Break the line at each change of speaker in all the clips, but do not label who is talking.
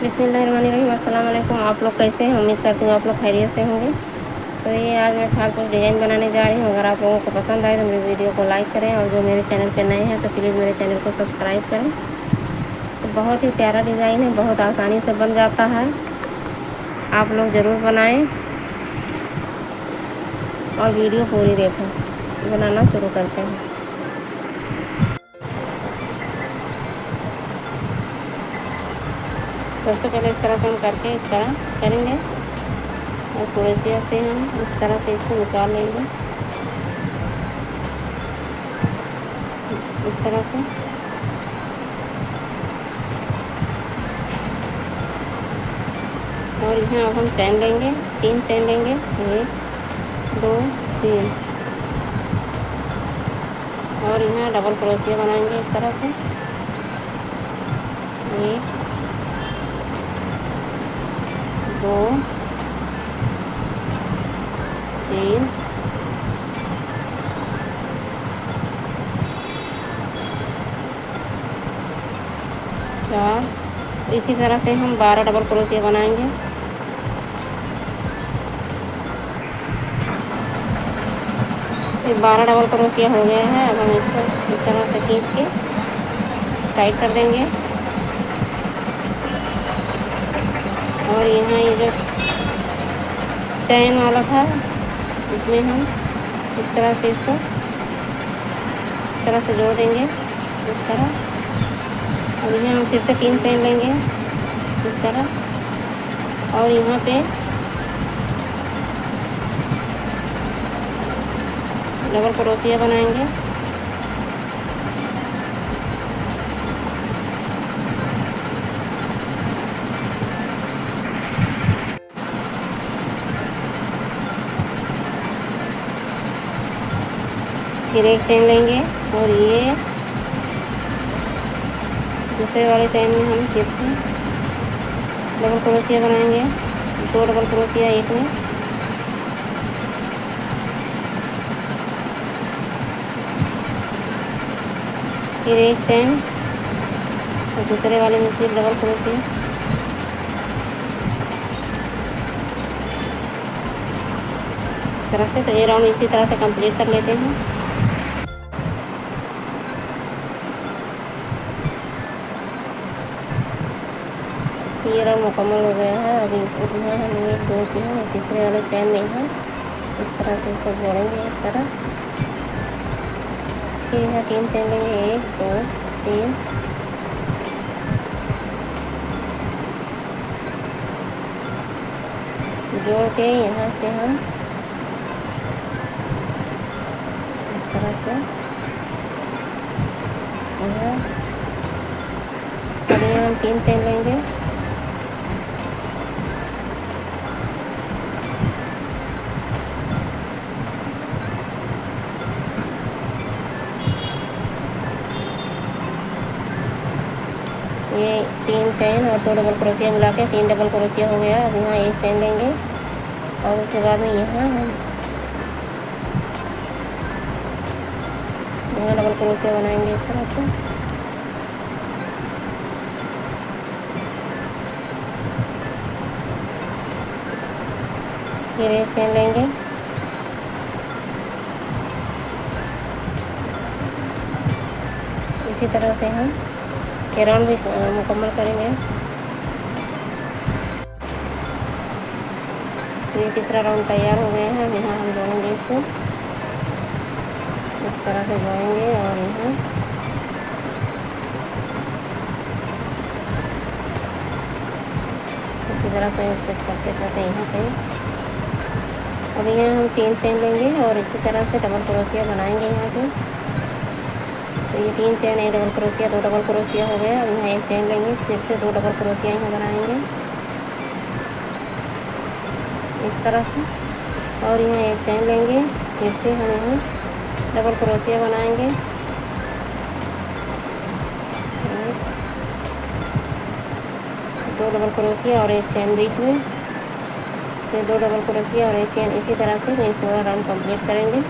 बिस्मिल्लाहिर्रहमानिर्रहीम। अस्सलाम वालेकुम। आप लोग कैसे हैं? उम्मीद करती हूँ आप लोग खैरियत से होंगे। तो ये आज मैं थाल कुछ डिज़ाइन बनाने जा रही हूँ। अगर आप लोगों को पसंद आए तो मेरी वीडियो को लाइक करें, और जो मेरे चैनल पे नए हैं तो प्लीज़ मेरे चैनल को सब्सक्राइब करें। तो बहुत ही प्यारा डिज़ाइन है, बहुत आसानी से बन जाता है। आप लोग ज़रूर बनाएं और वीडियो पूरी देखें। बनाना शुरू करते हैं। सबसे पहले इस तरह से हम करके इस तरह करेंगे, और थोड़ी सी ऐसे हम इस तरह से इसको निकाल लेंगे, इस तरह से। और यहाँ अब हम चैन लेंगे, 3 चैन लेंगे, 1 2 3, और यहाँ डबल क्रोशिया बनाएंगे इस तरह से। 1 2 3 4। इसी तरह से हम 12 डबल क्रोशिया बनाएंगे। ये 12 डबल क्रोशिया हो गया है। अब हम इसको इस तरह से खींच के टाइट कर देंगे, और यहाँ ये जो चैन वाला था इसमें हम इस तरह से इसको इस तरह से जोड़ देंगे, इस तरह। और यहाँ हम फिर से 3 चैन लेंगे इस तरह, और यहाँ पे डबल क्रोशिया बनाएंगे। फिर 1 चैन लेंगे, और ये दूसरे वाले चैन में हम फिर से डबल क्रोशिया बनाएंगे, 2 डबल क्रोशिया एक में। फिर 1 चैन, और दूसरे वाले में फिर डबल क्रोशिया। इस तरह से। तो ये राउंड इसी तरह से कंप्लीट कर लेते हैं। ये राउंड मुकम्मल हो गया है। अभी इसको यहाँ हम 1 2 3 तीसरे वाले चैन में हम इस तरह से इसको जोड़ेंगे, इस तरह। फिर यहाँ 3 चैन लेंगे, 1 2 3, जोड़ के यहाँ से हम इस तरह से यहाँ, अब यहाँ हम 3 चैन लेंगे, ये 3 चैन और 2 डबल क्रोशिया मिला के 3 डबल क्रोशिया हो गया। अब यहाँ 1 चैन लेंगे, और उसके बाद में यहाँ हम डबल क्रोशिया बनाएंगे इस तरह से। फिर 1 चैन लेंगे, इसी तरह से हम ये राउंड भी मुकम्मल करेंगे। ये तीसरा राउंड तैयार हो गया है। यहाँ हम जोड़ेंगे इसको, इस तरह से जोड़ेंगे, और यहाँ इसी तरह से स्टिच करते करते यहाँ पे। अब यहाँ हम 3 चैन लेंगे, और इसी तरह से डबल क्रोशिया बनाएंगे यहाँ पे। तो ये 3 चैन, 1 डबल क्रोशिया, 2 डबल क्रोशिया हो गया। अब यहाँ 1 चैन लेंगे, फिर से 2 डबल क्रोशिया यहाँ बनाएंगे इस तरह से, और यहाँ 1 चैन लेंगे, फिर से हम यहाँ डबल क्रोशिया बनाएंगे। 2 डबल क्रोशिया और 1 चैन बीच में, फिर 2 डबल क्रोशिया और 1 चैन। इसी तरह से मैं पूरा राउंड कंप्लीट करेंगे।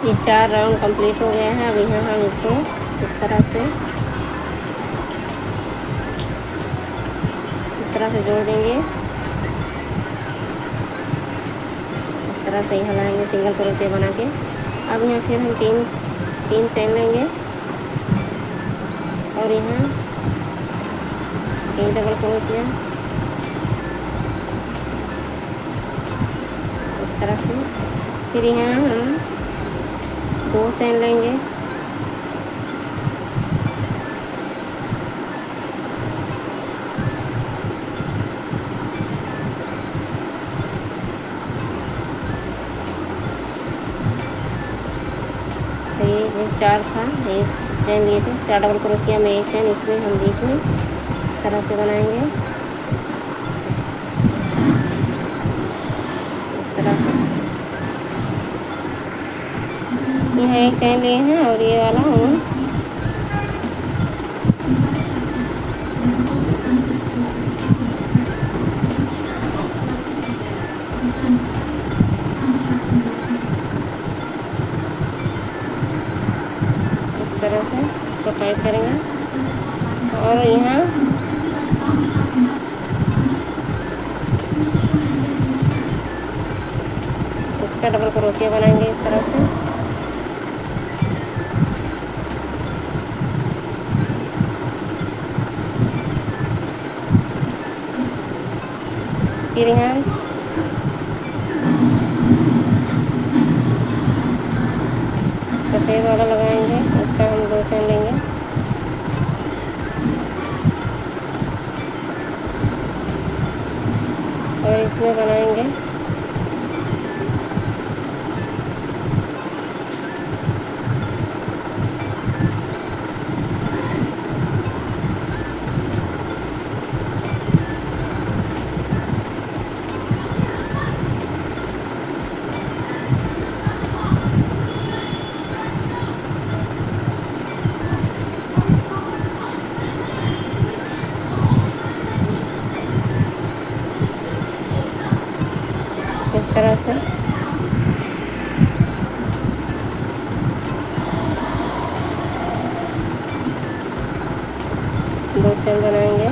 ये 4 राउंड कंप्लीट हो गए हैं। अब यहाँ हम इसको इस तरह से तरह से जोड़ देंगे। इस तरह से ही हिलाएंगे सिंगल क्रोशिया बना के। अब यहाँ फिर हम तीन चेन लेंगे और यहाँ एक डबल क्रोशिया इस तरह से। फिर यहाँ हम 2 चेन लेंगे तो ये 4 था, एक चेन लिए थे, 4 डबल क्रोशिया में एक चेन, इसमें हम बीच में इस तरह से बनाएंगे। इस तरह से यहाँ एक चेन लिए हैं और ये वाला हम इस तरह से इसको टाइट करेंगे और यहाँ इसका डबल क्रोशिया बनाएंगे इस तरह से। फिर यहाँ सफ़ेद वाला लगाएंगे, इसका हम 2 चेन लेंगे और इसमें बनाएंगे इस तरह से। दो चेन बनाएंगे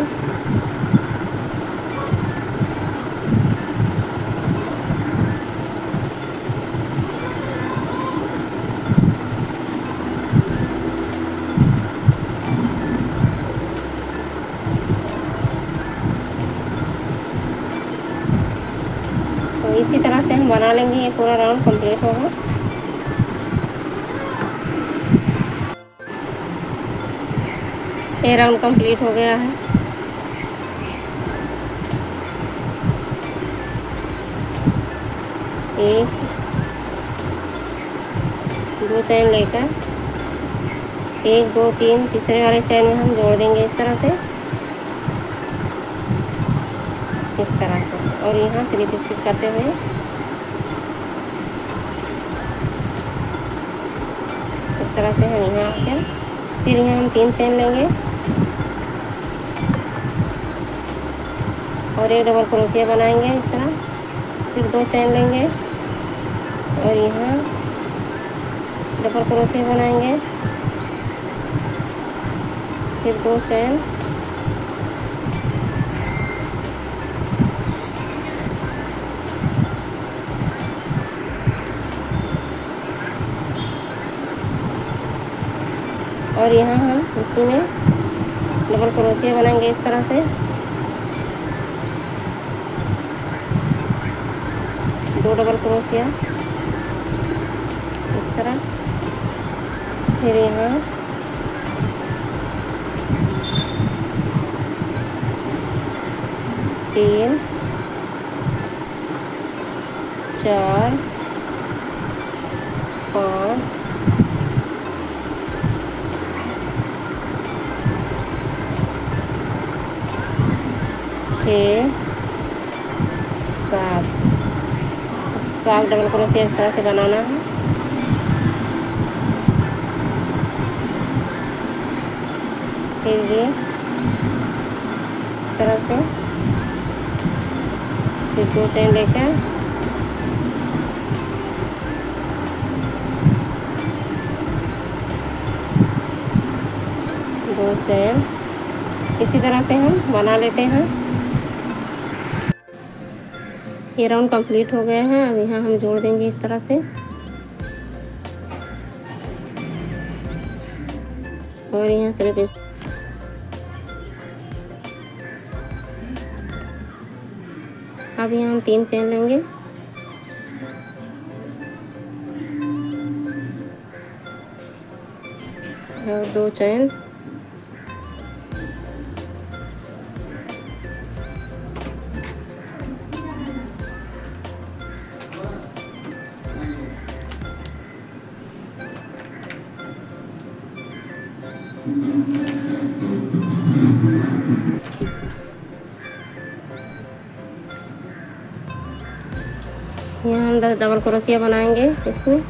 तो इसी तरह से हम बना लेंगे। ये पूरा राउंड कंप्लीट होगा। ये राउंड कंप्लीट हो गया है। एक 2 चेन लेकर 1 2 3 तीसरे वाले चेन में हम जोड़ देंगे इस तरह से, इस तरह से। और यहाँ स्लिप स्टिच करते हुए इस तरह से हम यहाँ आकर फिर यहाँ हम 3 चेन लेंगे और एक डबल क्रोशिया बनाएंगे इस तरह। फिर 2 चेन लेंगे और यहाँ डबल क्रोशिया बनाएंगे, फिर 2 चेन और यहाँ हम इसी में डबल क्रोशिया बनाएंगे इस तरह से। 2 डबल क्रोशिया इस तरह। फिर यहाँ तीन 4 5 6 7 डबल क्रोशिया इस तरह से बनाना है। फिर ये इस तरह से, फिर 2 चेन लेकर दो चेन इसी तरह से हम बना लेते हैं। ये राउंड कंप्लीट हो गया है। अब यहाँ हम जोड़ देंगे इस तरह से, और यहाँ सिर्फ अब यहाँ हम 3 चेन लेंगे और 2 चेन, यहाँ हम 10 डबल क्रोशिया बनाएंगे इसमें।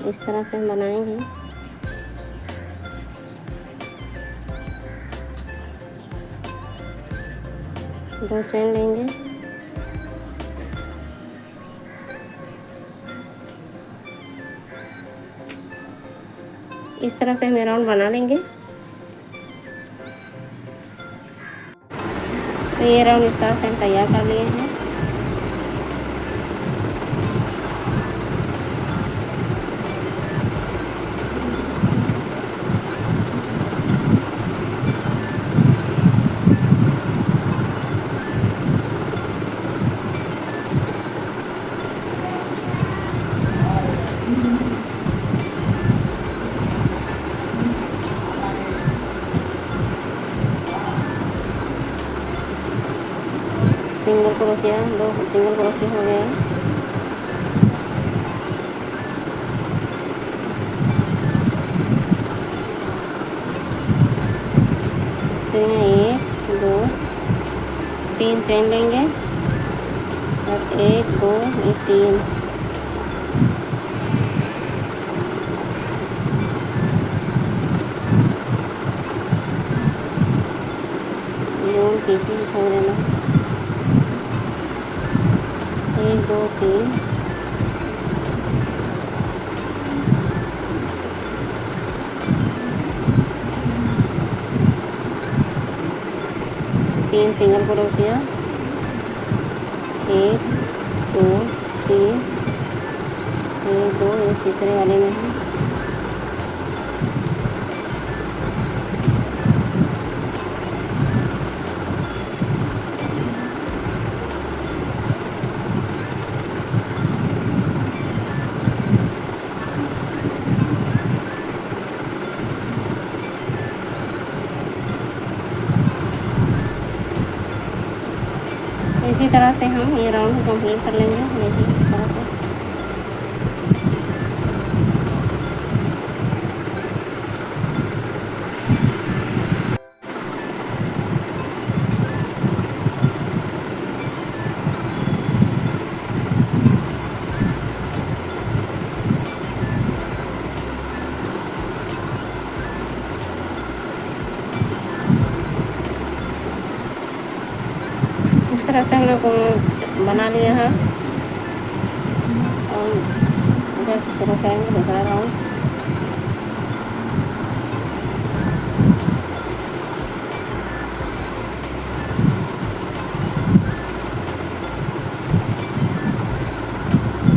इस तरह से हम बनाएंगे। दो चेन लेंगे, इस तरह से हम राउंड बना लेंगे। तो ये राउंड इस तरह से हम तैयार कर लिए हैं। सिंगल क्रोशिया, 2 सिंगल क्रोशिया हो गए। तो यहाँ 1 2 3 चेन लेंगे और 1 2 ये 3, ये पीछे से छोड़ देना। 1 2 3 3 सिंगल क्रोशिया, 1 2 3 1 2, ये तीसरे वाले में है। इसी तरह से हम ये राउंड कंप्लीट कर लेंगे। देखिए इस तरह से। इस तरह से हम लोग बना लिया है और इधर से शुरू करेंगे दूसरा राउंड।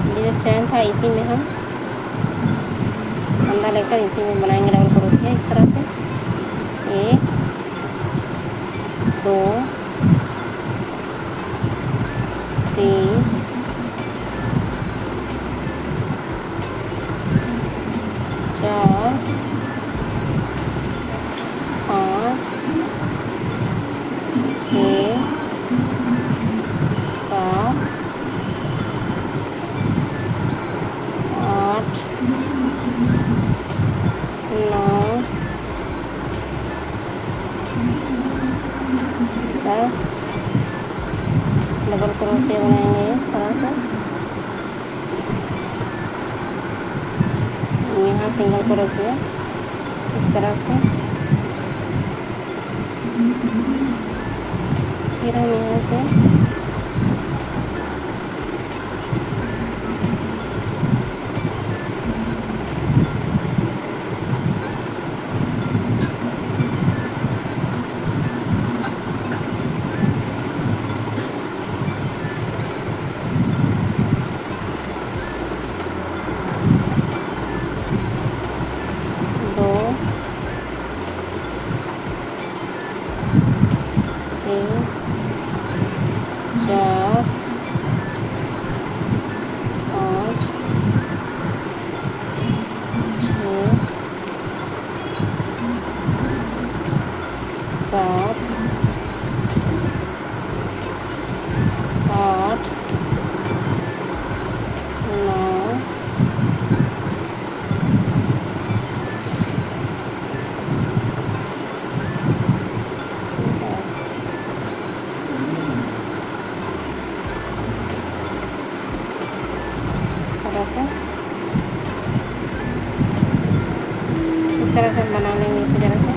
ये जो चैन था इसी में हम फंदा लेकर इसी में बनाएंगे डबल क्रोशिया। इस तरह से 1 2 3 4 5 6 7 8 9 सिंगल क्रोशिया इस तरह से। फिर हम यहाँ से सात, आठ, नौ, दस। इस तरह से बना लेंगे इसी तरह से।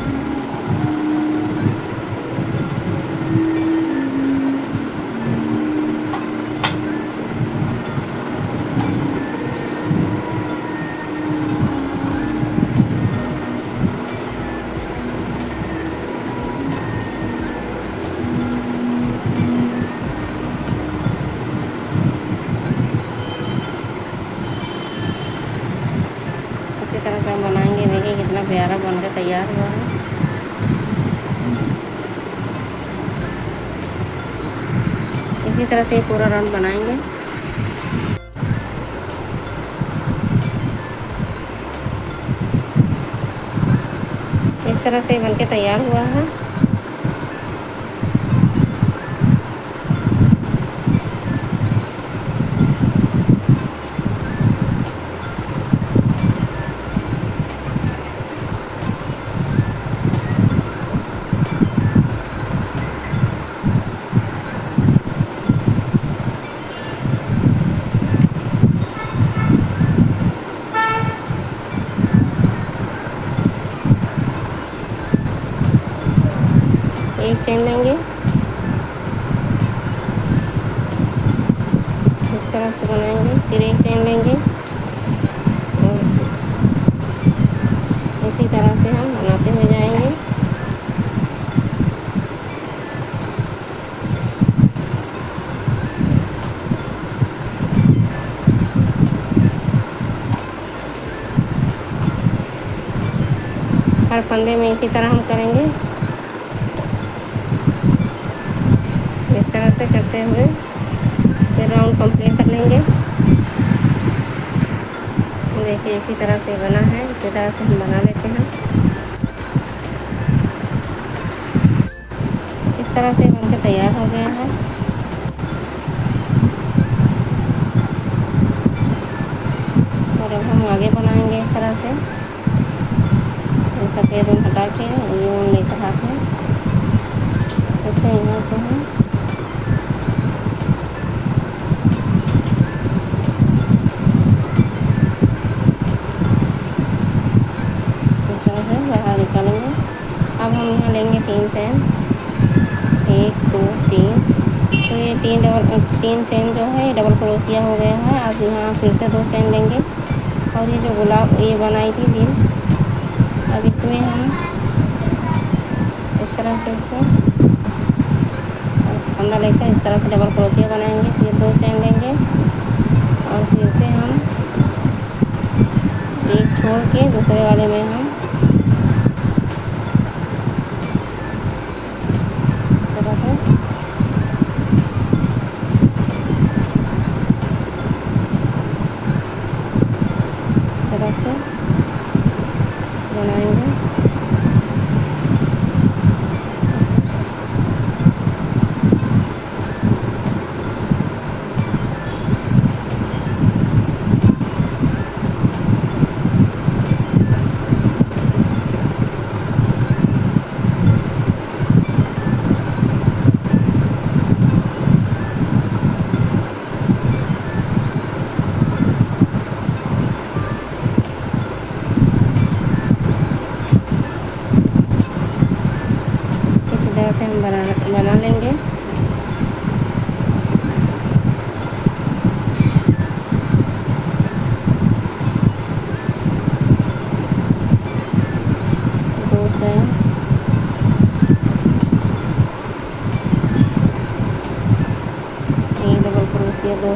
इसी तरह से हम बनाएंगे। देखिए कितना प्यारा बनकर तैयार हुआ है। इसी तरह से पूरा राउंड बनाएंगे। इस तरह से बनके तैयार हुआ है। एक चेन लेंगे, इस तरह से बनाएंगे। फिर एक चेन लेंगे और इसी तरह से हम बनाते हुए जाएंगे। हर फंदे में इसी तरह हम करेंगे। इस तरह से करते हुए फिर राउंड कंप्लीट कर लेंगे। देखिए इसी तरह से बना है। इसी तरह से हम बना लेते हैं। इस तरह से बनकर तैयार हो गया है। और अब हम आगे बनाएंगे इस तरह से। सफ़ेद ऊन हटा के ये ऊन लेकर हाथ में ऐसे यहाँ से हम बाहर निकालेंगे। अब हम यहाँ लेंगे 3 चैन, 1 2 3। तो ये 3 चैन जो है डबल क्रोशिया हो गया है। अब यहाँ फिर से 2 चैन लेंगे और ये जो गुलाब ये बनाई थी दिल, अब इसमें हम इस तरह से इसको फंदा लेकर इस तरह से डबल क्रोशिया बनाएंगे। फिर 2 चैन लेंगे और फिर से हम एक छोड़ के दूसरे वाले में हम बनाएंगे।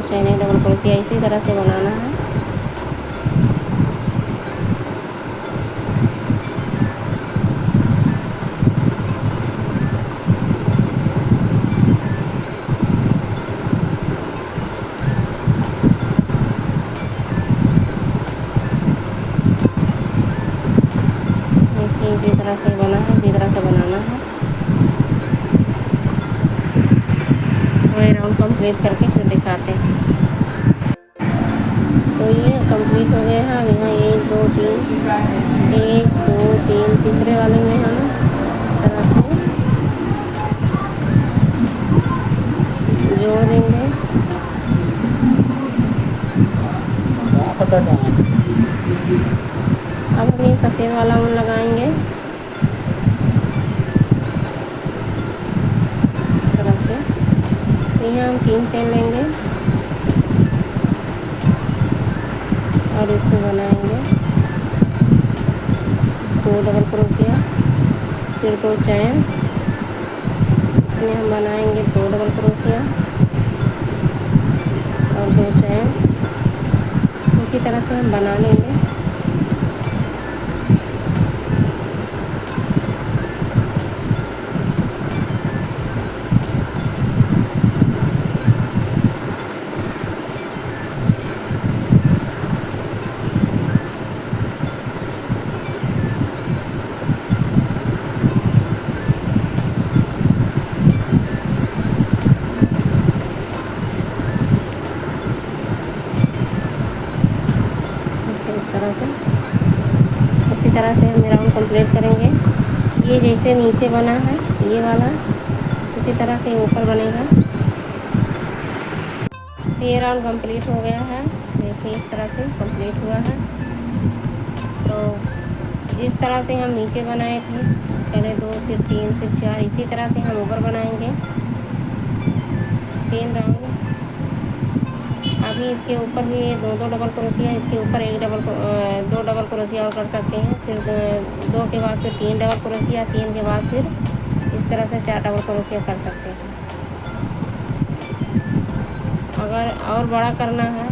चेन, एक डबल क्रोशिया, इसी तरह से बनाना है। देखिए इसी तरह से बना है, इसी तरह से बनाना है। वही राउंड कंप्लीट करके फिर दिखाते हैं। तो ये कंप्लीट हो गया है। अब यहाँ 1 2 3, 1 2 3, तीसरे वाले में हम इस तरह से जोड़ देंगे। अब हम ये सफ़ेद वाला ऊन लगाएंगे इस तरह से। तो यहाँ हम 3 चेन लेंगे और इसमें बनाएंगे 2 डबल क्रोशिया, फिर 2 चेन, इसमें हम बनाएंगे 2 डबल क्रोशिया और 2 चेन। इसी तरह से हम बना लेंगे। इसी तरह से हम राउंड कंप्लीट करेंगे। ये जैसे नीचे बना है ये वाला, उसी तरह से ऊपर बनेगा। ये राउंड कंप्लीट हो गया है। देखिए इस तरह से कंप्लीट हुआ है। तो जिस तरह से हम नीचे बनाए थे, पहले 2 फिर 3 फिर 4, इसी तरह से हम ऊपर बनाएंगे 3 राउंड। अभी इसके ऊपर भी 2 डबल क्रोशिया, इसके ऊपर 2 डबल क्रोशिया और कर सकते हैं। फिर 2 के बाद फिर 3 डबल क्रोशिया, 3 के बाद फिर इस तरह से 4 डबल क्रोशिया कर सकते हैं। अगर और बड़ा करना है,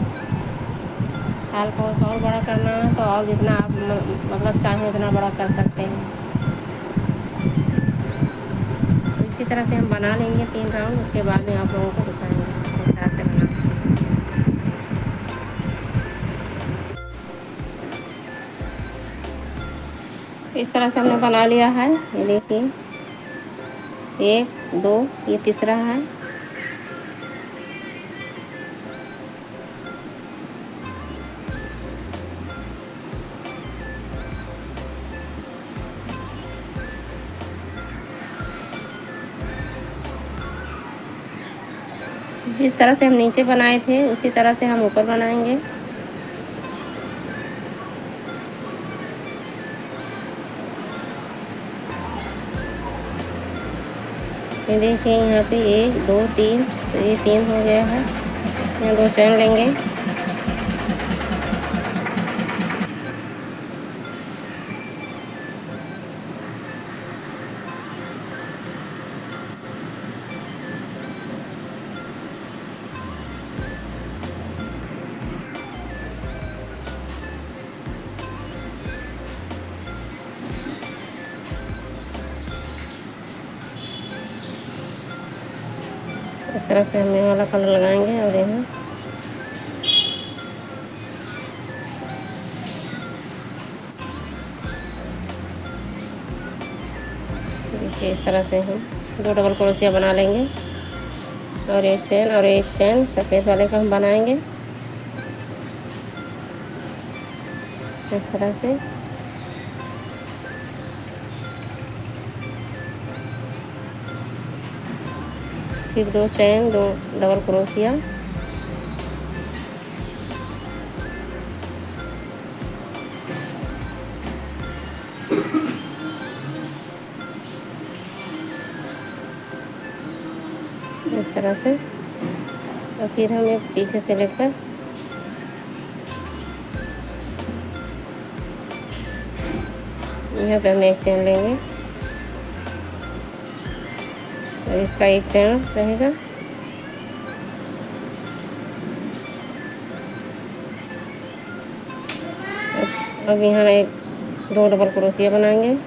थाल को और बड़ा करना है तो और जितना आप मतलब चाहें उतना बड़ा कर सकते हैं। तो इसी तरह से हम बना लेंगे 3 राउंड, उसके बाद में आप लोगों को बताएंगे इस तरह से बनाना। इस तरह से हमने बना लिया है। ये देखिए 1 2, ये तीसरा है। जिस तरह से हम नीचे बनाए थे उसी तरह से हम ऊपर बनाएंगे। ये देखिए यहाँ पे 1 2 3, तो ये 3 हो गया है। यहाँ 2 चैन लेंगे। इस तरह से हम ये वाला कलर लगाएंगे और यहाँ देखिए इस तरह से हम 2 डबल क्रोशिया बना लेंगे और एक चेन सफ़ेद वाले का हम बनाएंगे इस तरह से। फिर 2 चेन, 2 डबल क्रोशिया, इस तरह से। और फिर हमें पीछे से लेकर यहाँ पे हम एक चेन लेंगे और इसका एक चेन रहेगा अब यहाँ एक 2 डबल क्रोशिया बनाएंगे।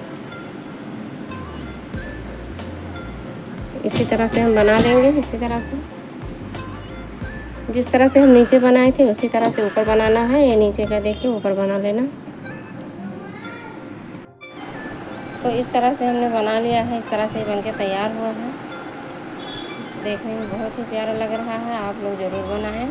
इसी तरह से हम बना लेंगे। इसी तरह से जिस तरह से हम नीचे बनाए थे उसी तरह से ऊपर बनाना है। ये नीचे का देख के ऊपर बना लेना। तो इस तरह से हमने बना लिया है। इस तरह से बनके तैयार हुआ है। देखने में बहुत ही प्यारा लग रहा है। आप लोग ज़रूर बनाएं।